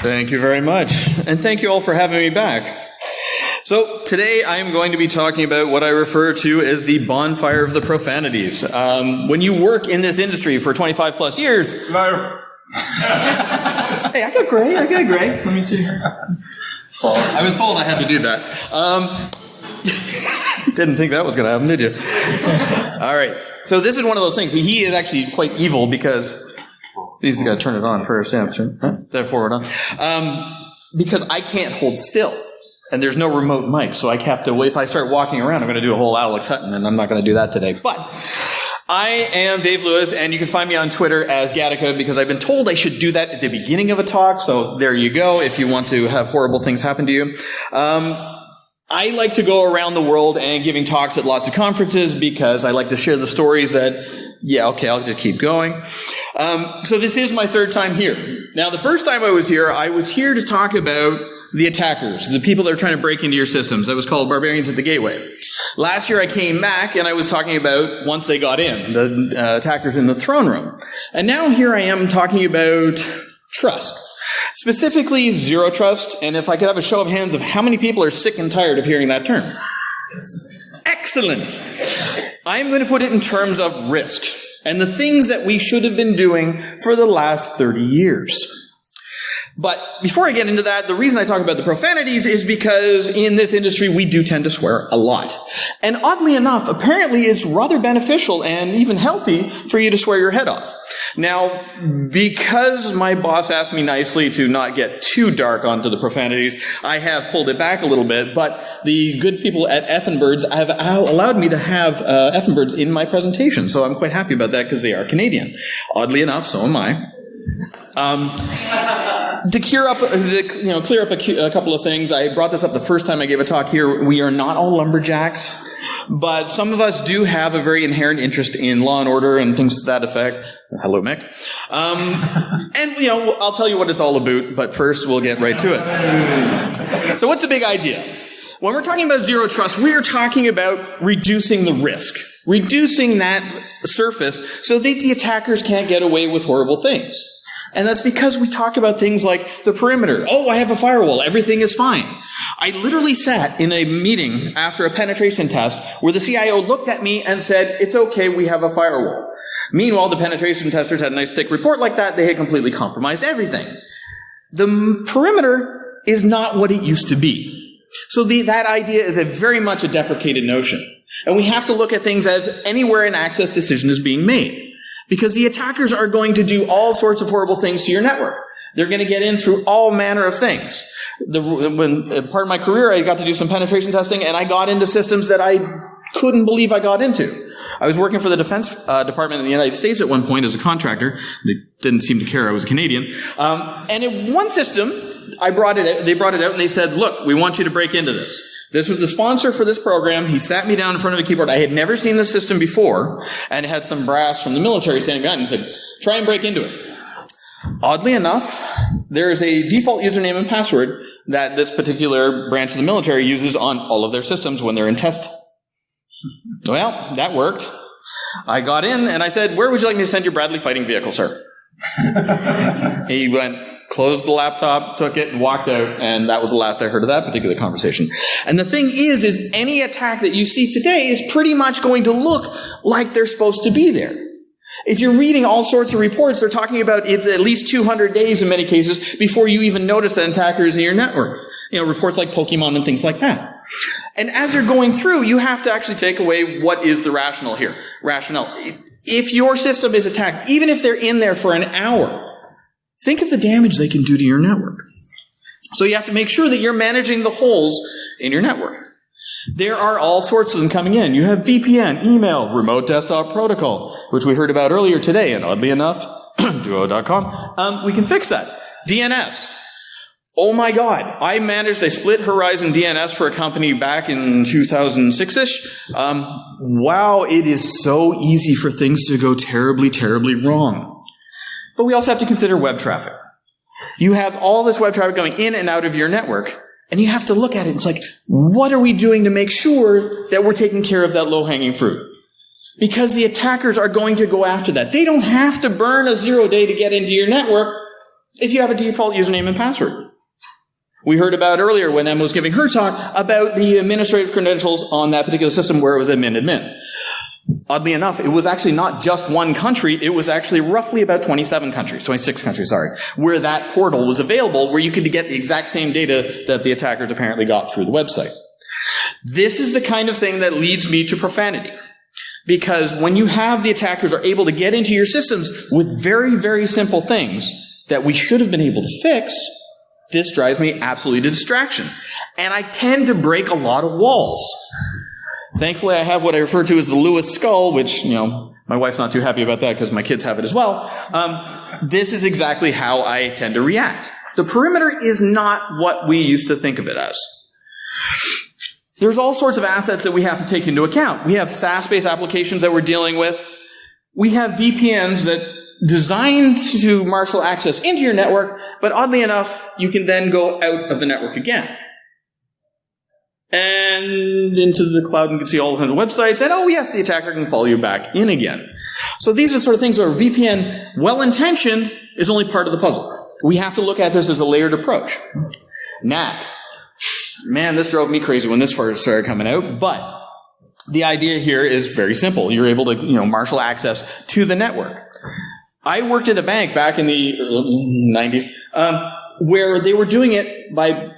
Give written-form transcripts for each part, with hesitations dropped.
Thank you very much. And thank you all for having me back. So today I am going to be talking about what I refer to as the bonfire of the profanities. When you work in this industry for 25 plus years... No. Hey, I got gray. Let me see here. I was told I had to do that. Didn't think that was going to happen, did you? All right. So this is one of those things. He is actually quite evil because... He's got to turn it on first. Yeah, step forward on. Because I can't hold still. And there's no remote mic, so I have to, if I start walking around, I'm going to do a whole Alex Hutton, and I'm not going to do that today. But I am Dave Lewis, and you can find me on Twitter as Gattaca, because I've been told I should do that at the beginning of a talk, so there you go, if you want to have horrible things happen to you. I like to go around the world and giving talks at lots of conferences, because I like to share the stories that, yeah, okay, I'll just keep going. So this is my third time here. Now, the first time I was here to talk about the attackers, the people that are trying to break into your systems. That was called Barbarians at the Gateway. Last year I came back and I was talking about once they got in, the attackers in the throne room. And now here I am talking about trust. Specifically, zero trust. And if I could have a show of hands of how many people are sick and tired of hearing that term. Excellent. I'm going to put it in terms of risk and the things that we should have been doing for the last 30 years. But before I get into that, the reason I talk about the profanities is because in this industry we do tend to swear a lot. And oddly enough, apparently it's rather beneficial and even healthy for you to swear your head off. Now, because my boss asked me nicely to not get too dark onto the profanities, I have pulled it back a little bit, but the good people at Effin' Birds have allowed me to have Effin' Birds in my presentation, so I'm quite happy about that because they are Canadian. Oddly enough, so am I. To clear up a couple of things, I brought this up the first time I gave a talk here. We are not all lumberjacks, but some of us do have a very inherent interest in law and order and things to that effect. Hello, Mick. And, I'll tell you what it's all about, but first we'll get right to it. So what's the big idea? When we're talking about zero trust, we are talking about reducing the risk, reducing that surface so that the attackers can't get away with horrible things. And that's because we talk about things like the perimeter. Oh, I have a firewall. Everything is fine. I literally sat in a meeting after a penetration test where the CIO looked at me and said, it's okay, we have a firewall. Meanwhile, the penetration testers had a nice thick report like that. They had completely compromised everything. The perimeter is not what it used to be. So that idea is very much a deprecated notion. And we have to look at things as anywhere an access decision is being made. Because the attackers are going to do all sorts of horrible things to your network. They're going to get in through all manner of things. When part of my career, I got to do some penetration testing, and I got into systems that I couldn't believe I got into. I was working for the Defense Department in the United States at one point as a contractor. They didn't seem to care I was a Canadian. And in one system, they brought it out, and they said, look, we want you to break into this. This was the sponsor for this program. He sat me down in front of a keyboard. I had never seen this system before, and it had some brass from the military standing behind and said, try and break into it. Oddly enough, there is a default username and password that this particular branch of the military uses on all of their systems when they're in test. Well, that worked. I got in, and I said, where would you like me to send your Bradley fighting vehicle, sir? He went, closed the laptop, took it, and walked out, and that was the last I heard of that particular conversation. And the thing is any attack that you see today is pretty much going to look like they're supposed to be there. If you're reading all sorts of reports, they're talking about it's at least 200 days in many cases before you even notice that an attacker is in your network. Reports like Pokemon and things like that. And as you're going through, you have to actually take away what is the rationale here. If your system is attacked, even if they're in there for an hour, think of the damage they can do to your network. So you have to make sure that you're managing the holes in your network. There are all sorts of them coming in. You have VPN, email, remote desktop protocol, which we heard about earlier today, and oddly enough, duo.com, we can fix that. DNS. Oh my God, I managed a split horizon DNS for a company back in 2006-ish. Wow, it is so easy for things to go terribly, terribly wrong. But we also have to consider web traffic. You have all this web traffic going in and out of your network, and you have to look at it. It's like, what are we doing to make sure that we're taking care of that low-hanging fruit? Because the attackers are going to go after that. They don't have to burn a 0 day to get into your network. if you have a default username and password. We heard about earlier when Emma was giving her talk about the administrative credentials on that particular system where it was admin. Oddly enough, it was actually not just one country, it was actually roughly about 26 countries, where that portal was available, where you could get the exact same data that the attackers apparently got through the website. This is the kind of thing that leads me to profanity. Because when you have the attackers are able to get into your systems with very, very simple things that we should have been able to fix, this drives me absolutely to distraction. And I tend to break a lot of walls. Thankfully, I have what I refer to as the Lewis skull, which, my wife's not too happy about that because my kids have it as well. This is exactly how I tend to react. The perimeter is not what we used to think of it as. There's all sorts of assets that we have to take into account. We have SaaS-based applications that we're dealing with. We have VPNs that designed to marshal access into your network, but oddly enough, you can then go out of the network again. And into the cloud, and you can see all of the websites, and oh yes, the attacker can follow you back in again. So these are sort of things where VPN, well-intentioned, is only part of the puzzle. We have to look at this as a layered approach. NAC. Man, this drove me crazy when this first started coming out, but the idea here is very simple. You're able to, marshal access to the network. I worked at a bank back in the 90s, where they were doing it by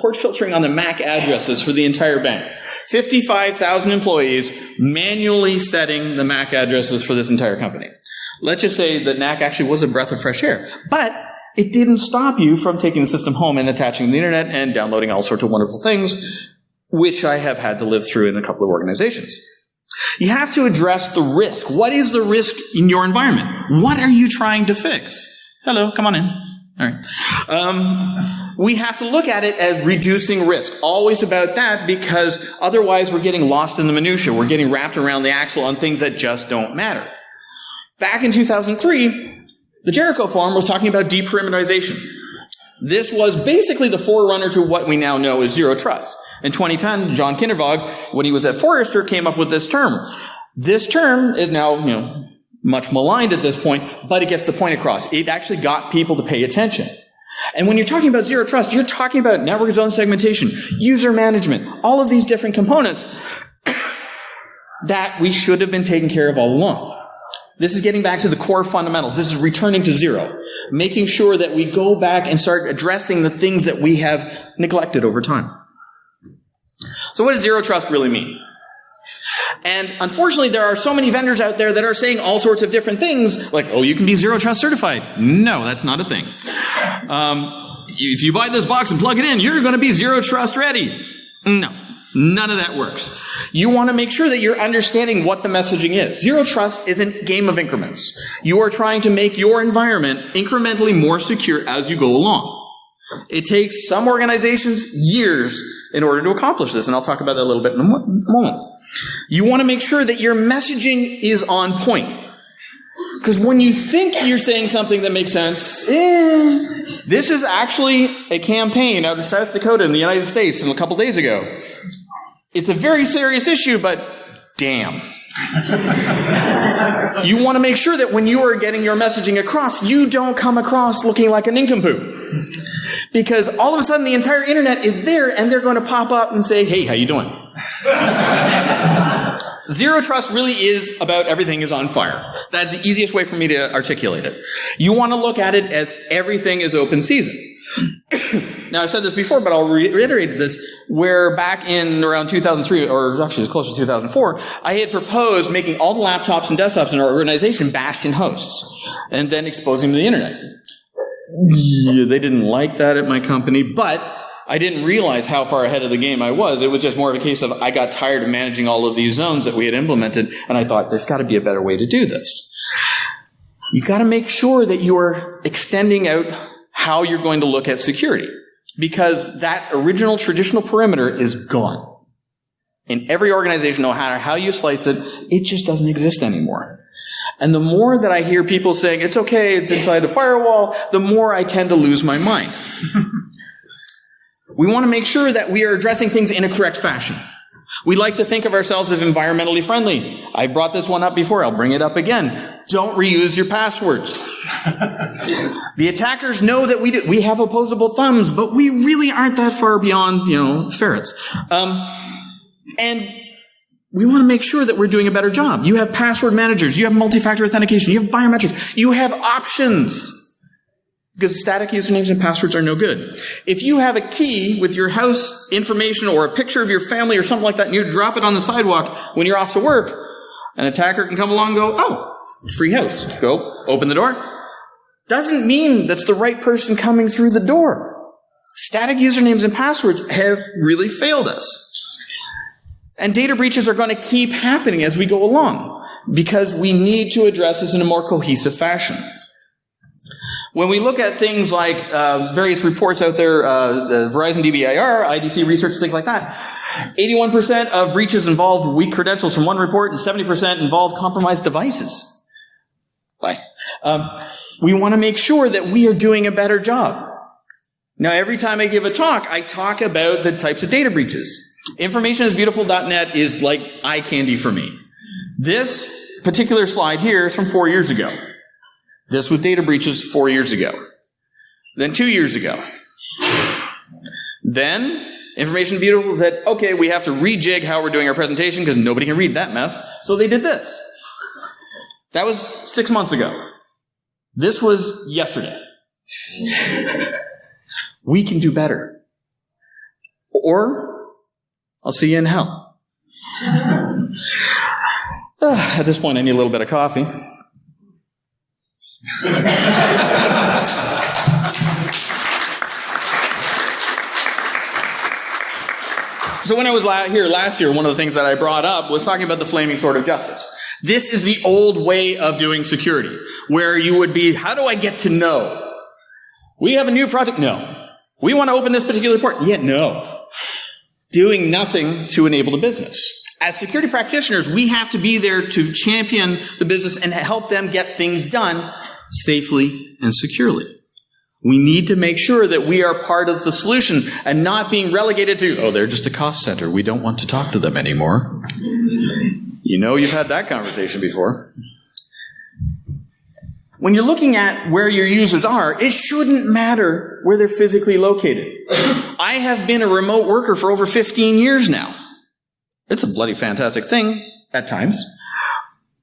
port filtering on the MAC addresses for the entire bank. 55,000 employees manually setting the MAC addresses for this entire company. Let's just say that NAC actually was a breath of fresh air. But it didn't stop you from taking the system home and attaching to the internet and downloading all sorts of wonderful things, which I have had to live through in a couple of organizations. You have to address the risk. What is the risk in your environment? What are you trying to fix? Hello, come on in. All right. We have to look at it as reducing risk. Always about that, because otherwise we're getting lost in the minutia. We're getting wrapped around the axle on things that just don't matter. Back in 2003, the Jericho Forum was talking about deperimeterization. This was basically the forerunner to what we now know as zero trust. In 2010, John Kindervag, when he was at Forrester, came up with this term. This term is now, much maligned at this point, but it gets the point across. It actually got people to pay attention. And when you're talking about zero trust, you're talking about network zone segmentation, user management, all of these different components that we should have been taking care of all along. This is getting back to the core fundamentals. This is returning to zero, making sure that we go back and start addressing the things that we have neglected over time. So what does zero trust really mean? And unfortunately, there are so many vendors out there that are saying all sorts of different things, like, oh, you can be zero trust certified. No, that's not a thing. If you buy this box and plug it in, you're going to be zero trust ready. No, none of that works. You want to make sure that you're understanding what the messaging is. Zero trust isn't a game of increments. You are trying to make your environment incrementally more secure as you go along. It takes some organizations years in order to accomplish this, and I'll talk about that a little bit in a moment. You want to make sure that your messaging is on point. Because when you think you're saying something that makes sense, this is actually a campaign out of South Dakota in the United States a couple days ago. It's a very serious issue, but damn. You want to make sure that when you are getting your messaging across, you don't come across looking like a nincompoop. Because all of a sudden the entire internet is there and they're going to pop up and say, hey, how you doing? Zero trust really is about everything is on fire. That's the easiest way for me to articulate it. You want to look at it as everything is open season. Now, I've said this before, but I'll reiterate this, where back in around 2003, or actually closer to 2004, I had proposed making all the laptops and desktops in our organization bastion hosts, and then exposing them to the internet. Yeah, they didn't like that at my company, but I didn't realize how far ahead of the game I was. It was just more of a case of I got tired of managing all of these zones that we had implemented, and I thought, there's got to be a better way to do this. You've got to make sure that you're extending out how you're going to look at security, because that original traditional perimeter is gone. In every organization, no matter how you slice it, it just doesn't exist anymore. And the more that I hear people saying, it's okay, it's inside the firewall, the more I tend to lose my mind. We want to make sure that we are addressing things in a correct fashion. We like to think of ourselves as environmentally friendly. I brought this one up before, I'll bring it up again. don't reuse your passwords. The attackers know that we have opposable thumbs, but we really aren't that far beyond, ferrets. And we want to make sure that we're doing a better job. You have password managers, you have multi-factor authentication, you have biometric, you have options. Because static usernames and passwords are no good. If you have a key with your house information or a picture of your family or something like that, and you drop it on the sidewalk when you're off to work, an attacker can come along and go, oh, free house. Go, open the door. Doesn't mean that's the right person coming through the door. Static usernames and passwords have really failed us. And data breaches are going to keep happening as we go along, because we need to address this in a more cohesive fashion. When we look at things like various reports out there, the Verizon DBIR, IDC research, things like that, 81% of breaches involved weak credentials from one report, and 70% involved compromised devices. Why? We want to make sure that we are doing a better job. Now, every time I give a talk, I talk about the types of data breaches. Informationisbeautiful.net is like eye candy for me. This particular slide here is from 4 years ago. This was data breaches 4 years ago. Then 2 years ago. Then Information Beautiful said, okay, we have to rejig how we're doing our presentation because nobody can read that mess. So they did this. That was 6 months ago. This was yesterday. We can do better. Or I'll see you in hell. At this point, I need a little bit of coffee. So when I was here last year, one of the things that I brought up was talking about the flaming sword of justice. This is the old way of doing security, where you would be, how do I get to know? We have a new project? No. We want to open this particular port? Yeah, no. Doing nothing to enable the business. As security practitioners, we have to be there to champion the business and help them get things done safely and securely. We need to make sure that we are part of the solution and not being relegated to, oh, they're just a cost center. We don't want to talk to them anymore. You know, you've had that conversation before. When you're looking at where your users are, it shouldn't matter where they're physically located. I have been a remote worker for over 15 years now. It's a bloody fantastic thing at times.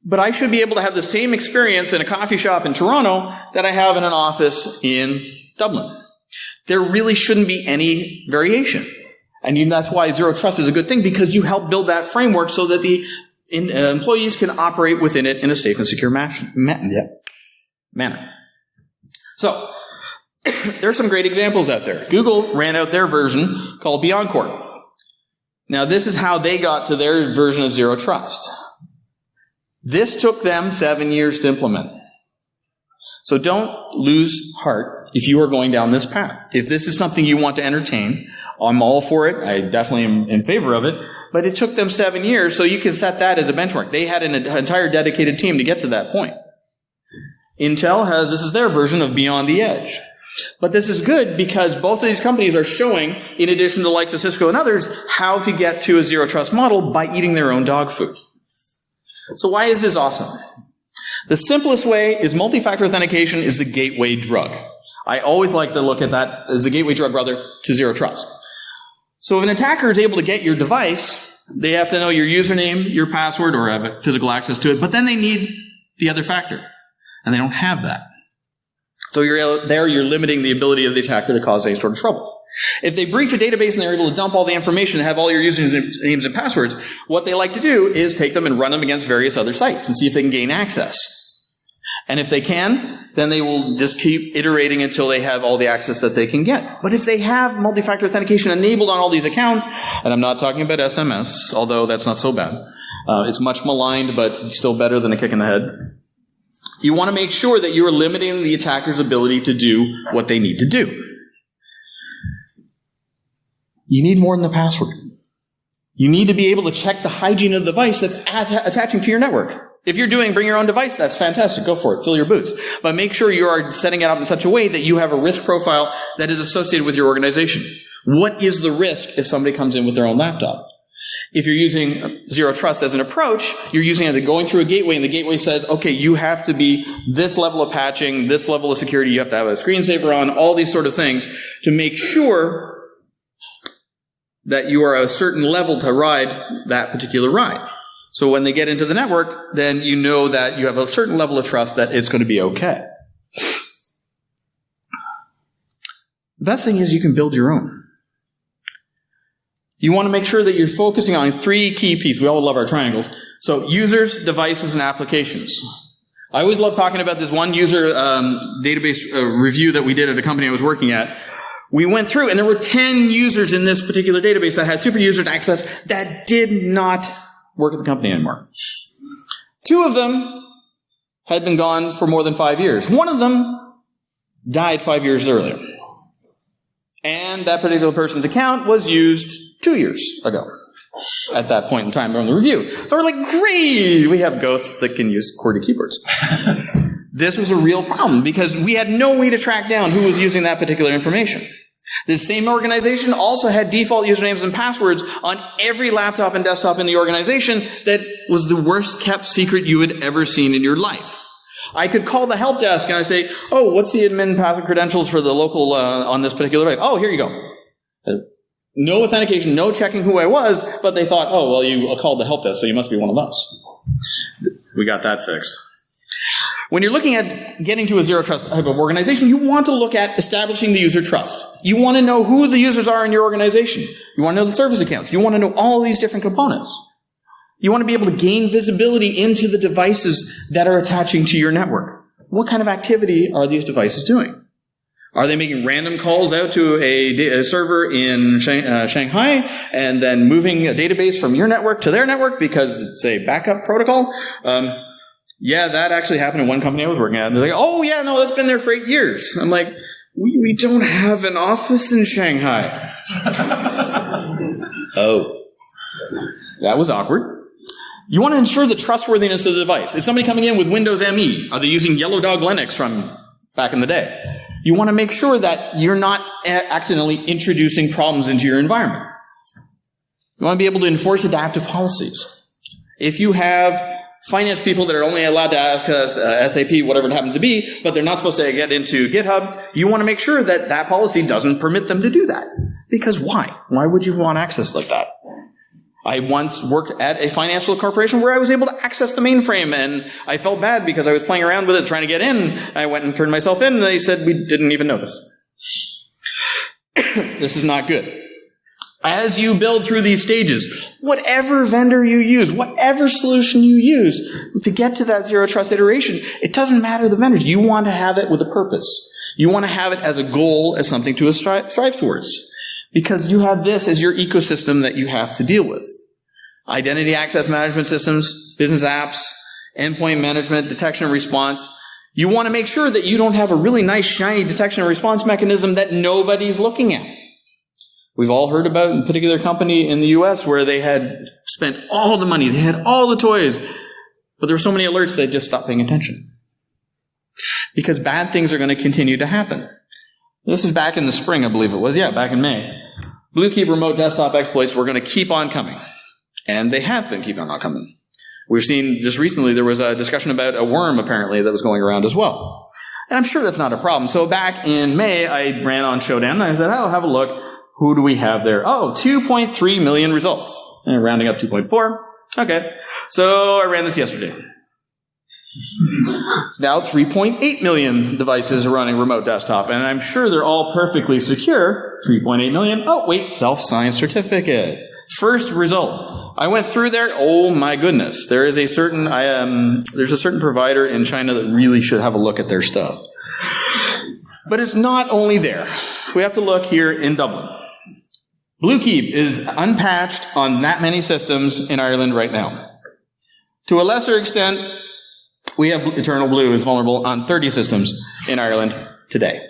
But I should be able to have the same experience in a coffee shop in Toronto that I have in an office in Dublin. There really shouldn't be any variation. And that's why Zero Trust is a good thing, because you help build that framework so that the employees can operate within it in a safe and secure manner. So, there's some great examples out there. Google ran out their version called BeyondCorp. Now, this is how they got to their version of Zero Trust. This took them 7 years to implement. So don't lose heart if you are going down this path. If this is something you want to entertain, I'm all for it. I definitely am in favor of it. But it took them 7 years, so you can set that as a benchmark. They had an entire dedicated team to get to that point. Intel this is their version of Beyond the Edge. But this is good because both of these companies are showing, in addition to the likes of Cisco and others, how to get to a Zero Trust model by eating their own dog food. So why is this awesome? The simplest way is multi-factor authentication is the gateway drug. I always like to look at that as the gateway drug, rather, to Zero Trust. So if an attacker is able to get your device, they have to know your username, your password, or have physical access to it, but then they need the other factor, and they don't have that. So you're limiting the ability of the attacker to cause any sort of trouble. If they breach a database and they're able to dump all the information and have all your usernames and passwords, what they like to do is take them and run them against various other sites and see if they can gain access. And if they can, then they will just keep iterating until they have all the access that they can get. But if they have multi-factor authentication enabled on all these accounts, and I'm not talking about SMS, although that's not so bad. It's much maligned, but still better than a kick in the head. You want to make sure that you are limiting the attacker's ability to do what they need to do. You need more than a password. You need to be able to check the hygiene of the device that's attaching to your network. If you're doing bring your own device, that's fantastic. Go for it. Fill your boots. But make sure you are setting it up in such a way that you have a risk profile that is associated with your organization. What is the risk if somebody comes in with their own laptop? If you're using zero trust as an approach, you're using it going through a gateway, and the gateway says, okay, you have to be this level of patching, this level of security, you have to have a screensaver on, all these sort of things to make sure that you are a certain level to ride that particular ride. So when they get into the network, then you know that you have a certain level of trust that it's going to be okay. The best thing is you can build your own. You want to make sure that you're focusing on 3 key pieces. We all love our triangles. So users, devices, and applications. I always love talking about this one user database review that we did at a company I was working at. We went through, and there were 10 users in this particular database that had super user access that did not work at the company anymore. 2 of them had been gone for more than 5 years. One of them died 5 years earlier. And that particular person's account was used 2 years ago at that point in time during the review. So we're like, great, we have ghosts that can use QWERTY keyboards. This was a real problem because we had no way to track down who was using that particular information. This same organization also had default usernames and passwords on every laptop and desktop in the organization that was the worst kept secret you had ever seen in your life. I could call the help desk and I say, oh, what's the admin password credentials for the local on this particular device? Oh, here you go. No authentication, no checking who I was, but they thought, oh, well, you called the help desk, so you must be one of us. We got that fixed. When you're looking at getting to a zero trust type of organization, you want to look at establishing the user trust. You want to know who the users are in your organization. You want to know the service accounts. You want to know all these different components. You want to be able to gain visibility into the devices that are attaching to your network. What kind of activity are these devices doing? Are they making random calls out to a server in Shanghai and then moving a database from your network to their network because it's a backup protocol? Yeah, that actually happened in one company I was working at. And they're like, oh, yeah, no, that's been there for 8 years. I'm like, we don't have an office in Shanghai. Oh. That was awkward. You want to ensure the trustworthiness of the device. Is somebody coming in with Windows ME? Are they using Yellow Dog Linux from back in the day? You want to make sure that you're not accidentally introducing problems into your environment. You want to be able to enforce adaptive policies. If you have finance people that are only allowed to access SAP, whatever it happens to be, but they're not supposed to get into GitHub, you want to make sure that that policy doesn't permit them to do that. Because why? Why would you want access like that? I once worked at a financial corporation where I was able to access the mainframe, and I felt bad because I was playing around with it trying to get in. I went and turned myself in, and they said we didn't even notice. This is not good. As you build through these stages, whatever vendor you use, whatever solution you use to get to that zero trust iteration, it doesn't matter the vendors. You want to have it with a purpose. You want to have it as a goal, as something to strive towards. Because you have this as your ecosystem that you have to deal with. Identity access management systems, business apps, endpoint management, detection and response. You want to make sure that you don't have a really nice, shiny detection and response mechanism that nobody's looking at. We've all heard about a particular company in the US where they had spent all the money, they had all the toys, but there were so many alerts they just stopped paying attention. Because bad things are going to continue to happen. This is back in the spring, I believe it was. Yeah, back in May. Bluekey remote desktop exploits were going to keep on coming. And they have been keeping on coming. We've seen just recently there was a discussion about a worm, apparently, that was going around as well. And I'm sure that's not a problem. So back in May, I ran on Showdown, and I said, oh, have a look. Who do we have there? Oh, 2.3 million results. And rounding up 2.4. Okay. So I ran this yesterday. Now 3.8 million devices are running remote desktop, and I'm sure they're all perfectly secure. 3.8 million. Oh, wait, self-signed certificate. First result. I went through there. Oh my goodness. There is a certain, there's a certain provider in China that really should have a look at their stuff. But it's not only there. We have to look here in Dublin. Bluekey is unpatched on that many systems in Ireland right now. To a lesser extent, we have Eternal Blue is vulnerable on 30 systems in Ireland today.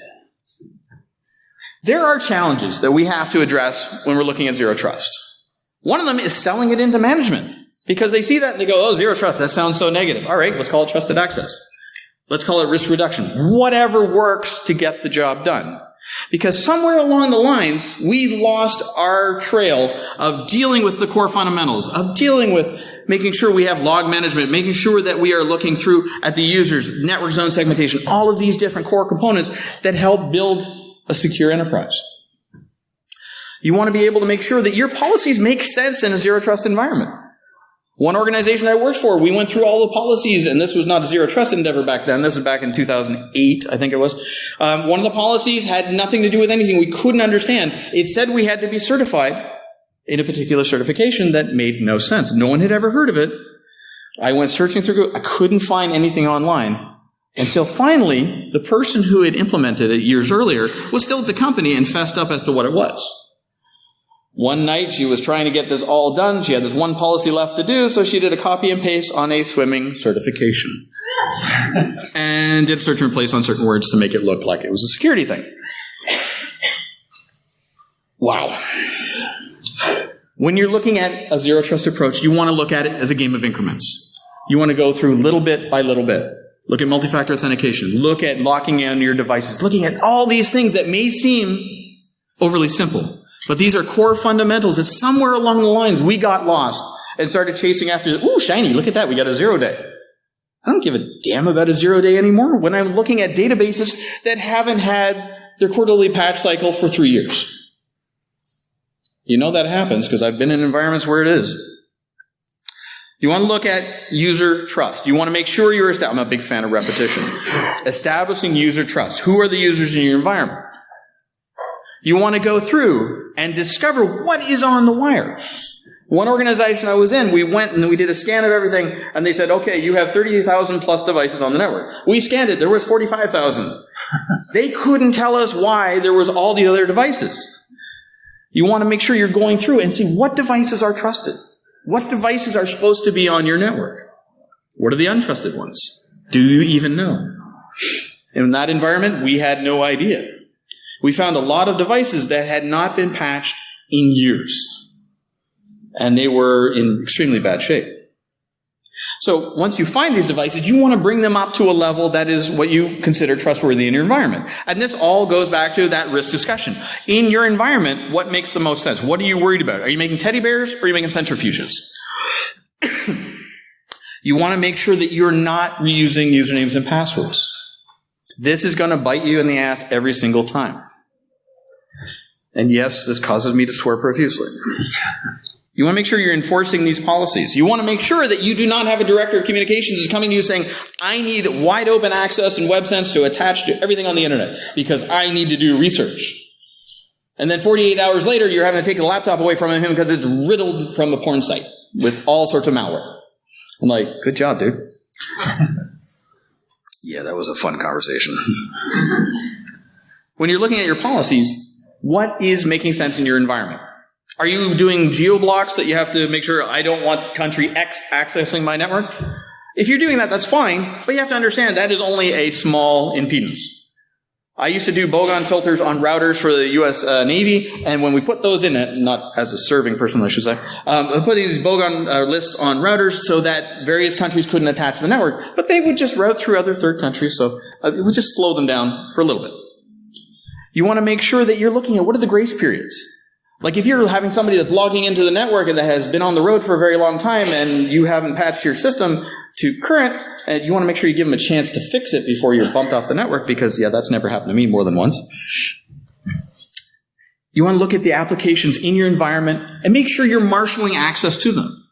There are challenges that we have to address when we're looking at zero trust. One of them is selling it into management. Because they see that and they go, oh, zero trust, that sounds so negative. All right, let's call it trusted access. Let's call it risk reduction. Whatever works to get the job done. Because somewhere along the lines, we lost our trail of dealing with the core fundamentals, of dealing with making sure we have log management, making sure that we are looking through at the users, network zone segmentation, all of these different core components that help build a secure enterprise. You want to be able to make sure that your policies make sense in a zero trust environment. One organization I worked for, we went through all the policies, and this was not a zero trust endeavor back then. This was back in 2008, I think it was. One of the policies had nothing to do with anything we couldn't understand. It said we had to be certified in a particular certification that made no sense. No one had ever heard of it. I went searching through, I couldn't find anything online until finally the person who had implemented it years earlier was still at the company and fessed up as to what it was. One night, she was trying to get this all done. She had this one policy left to do, so she did a copy and paste on a swimming certification. And did search and replace on certain words to make it look like it was a security thing. Wow. When you're looking at a zero trust approach, you want to look at it as a game of increments. You want to go through little bit by little bit. Look at multi-factor authentication. Look at locking in your devices. Looking at all these things that may seem overly simple. But these are core fundamentals that somewhere along the lines we got lost and started chasing after, ooh, shiny, look at that, we got a 0 day. I don't give a damn about a 0 day anymore when I'm looking at databases that haven't had their quarterly patch cycle for 3 years. You know that happens because I've been in environments where it is. You want to look at user trust. You want to make sure I'm a big fan of repetition. Establishing user trust. Who are the users in your environment? You want to go through and discover what is on the wire. One organization I was in, we went and we did a scan of everything, and they said, okay, you have 30,000 plus devices on the network. We scanned it, there was 45,000. They couldn't tell us why there was all the other devices. You want to make sure you're going through and see what devices are trusted. What devices are supposed to be on your network? What are the untrusted ones? Do you even know? In that environment, we had no idea. We found a lot of devices that had not been patched in years. And they were in extremely bad shape. So once you find these devices, you want to bring them up to a level that is what you consider trustworthy in your environment. And this all goes back to that risk discussion. In your environment, what makes the most sense? What are you worried about? Are you making teddy bears or are you making centrifuges? You want to make sure that you're not reusing usernames and passwords. This is going to bite you in the ass every single time. And yes, this causes me to swear profusely. You want to make sure you're enforcing these policies. You want to make sure that you do not have a director of communications who's coming to you saying, I need wide open access and WebSense to attach to everything on the internet because I need to do research. And then 48 hours later, you're having to take the laptop away from him because it's riddled from a porn site with all sorts of malware. I'm like, good job, dude. Yeah, that was a fun conversation. When you're looking at your policies, what is making sense in your environment? Are you doing geo-blocks that you have to make sure I don't want country X accessing my network? If you're doing that, that's fine, but you have to understand that is only a small impedance. I used to do bogon filters on routers for the U.S. Navy, and when we put those in it, not as a serving person, I should say, putting these bogon lists on routers so that various countries couldn't attach to the network, but they would just route through other third countries, so it would just slow them down for a little bit. You want to make sure that you're looking at what are the grace periods. Like if you're having somebody that's logging into the network and that has been on the road for a very long time and you haven't patched your system to current, and you want to make sure you give them a chance to fix it before you're bumped off the network because, yeah, that's never happened to me more than once. You want to look at the applications in your environment and make sure you're marshaling access to them.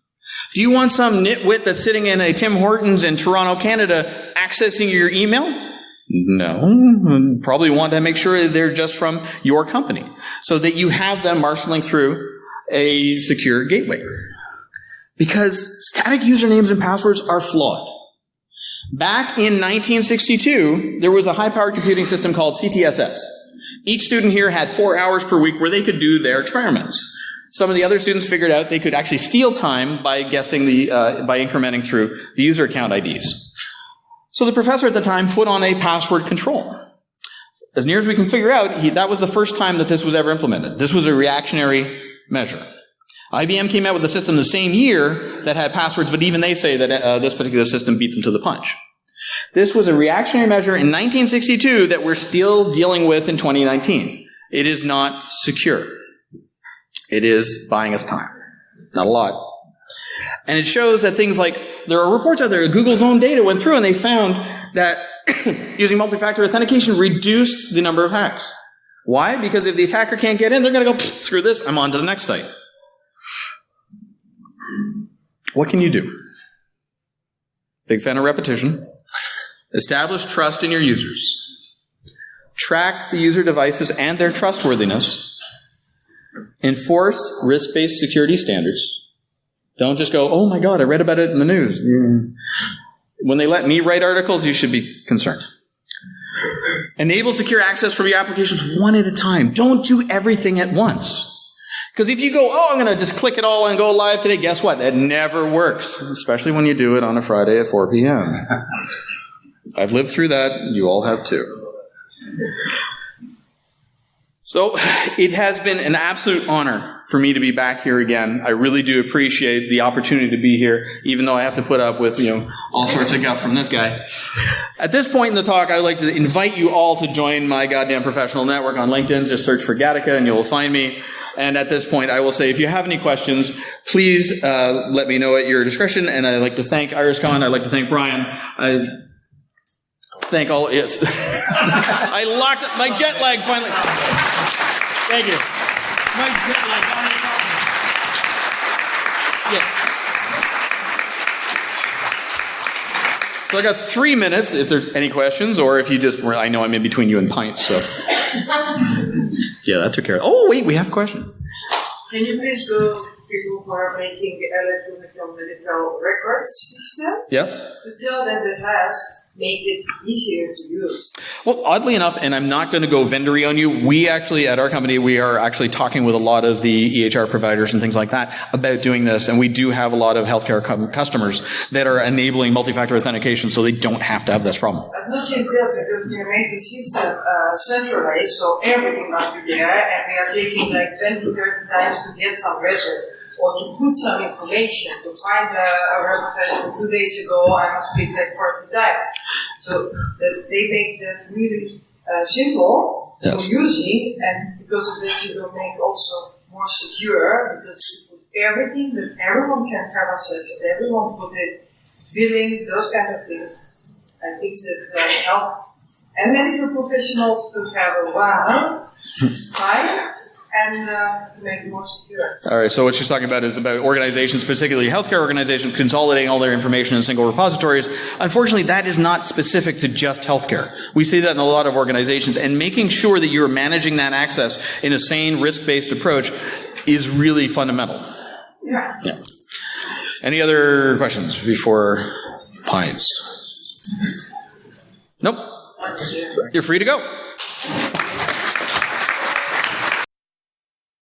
Do you want some nitwit that's sitting in a Tim Hortons in Toronto, Canada, accessing your email? No. Probably want to make sure they're just from your company so that you have them marshaling through a secure gateway. Because static usernames and passwords are flawed. Back in 1962, there was a high-powered computing system called CTSS. Each student here had 4 hours per week where they could do their experiments. Some of the other students figured out they could actually steal time by guessing by incrementing through the user account IDs. So the professor at the time put on a password control. As near as we can figure out, that was the first time that this was ever implemented. This was a reactionary measure. IBM came out with a system the same year that had passwords, but even they say that this particular system beat them to the punch. This was a reactionary measure in 1962 that we're still dealing with in 2019. It is not secure. It is buying us time. Not a lot. And it shows that things like, there are reports out there, Google's own data went through and they found that using multi-factor authentication reduced the number of hacks. Why? Because if the attacker can't get in, they're going to go, screw this, I'm on to the next site. What can you do? Big fan of repetition. Establish trust in your users. Track the user devices and their trustworthiness. Enforce risk-based security standards. Don't just go, oh my God, I read about it in the news. When they let me write articles, you should be concerned. Enable secure access from your applications one at a time. Don't do everything at once. Because if you go, oh, I'm going to just click it all and go live today, guess what? That never works, especially when you do it on a Friday at 4 p.m. I've lived through that. You all have too. So it has been an absolute honor for me to be back here again. I really do appreciate the opportunity to be here, even though I have to put up with, all sorts of guff from this guy. At this point in the talk, I'd like to invite you all to join my goddamn professional network on LinkedIn. Just search for Gattaca and you'll find me. And at this point, I will say, if you have any questions, please let me know at your discretion. And I'd like to thank IrisCon. I'd like to thank Brian. Thank all. Yes. I locked up my jet lag finally. Thank you. My jet lag. Yeah. So I got 3 minutes if there's any questions, or if you just, I know I'm in between you and pints, so. Yeah, that took care of it. Oh, wait, we have a question. Can you please go to people who are making the electronic medical records system? Yes. To tell them that has make it easier to use. Well, oddly enough, and I'm not going to go vendory on you, we actually, at our company, we are actually talking with a lot of the EHR providers and things like that about doing this, and we do have a lot of healthcare customers that are enabling multi-factor authentication so they don't have to have this problem. But not just that, because we are making the system centralized, so everything must be there, and we are taking like 20, 30 times to get some result, or to put some information, to find a reportage from 2 days ago, I must click like 40 times. So that they make that really simple for using, and because of that you will make also more secure, because you put everything that everyone can have access, and everyone put it, billing, those kinds of things. I think that help and medical professionals to have a while time and to make it more secure. All right, so what she's talking about is about organizations, particularly healthcare organizations, consolidating all their information in single repositories. Unfortunately, that is not specific to just healthcare. We see that in a lot of organizations, and making sure that you're managing that access in a sane, risk-based approach is really fundamental. Yeah. Any other questions before Pines? Nope. You're free to go.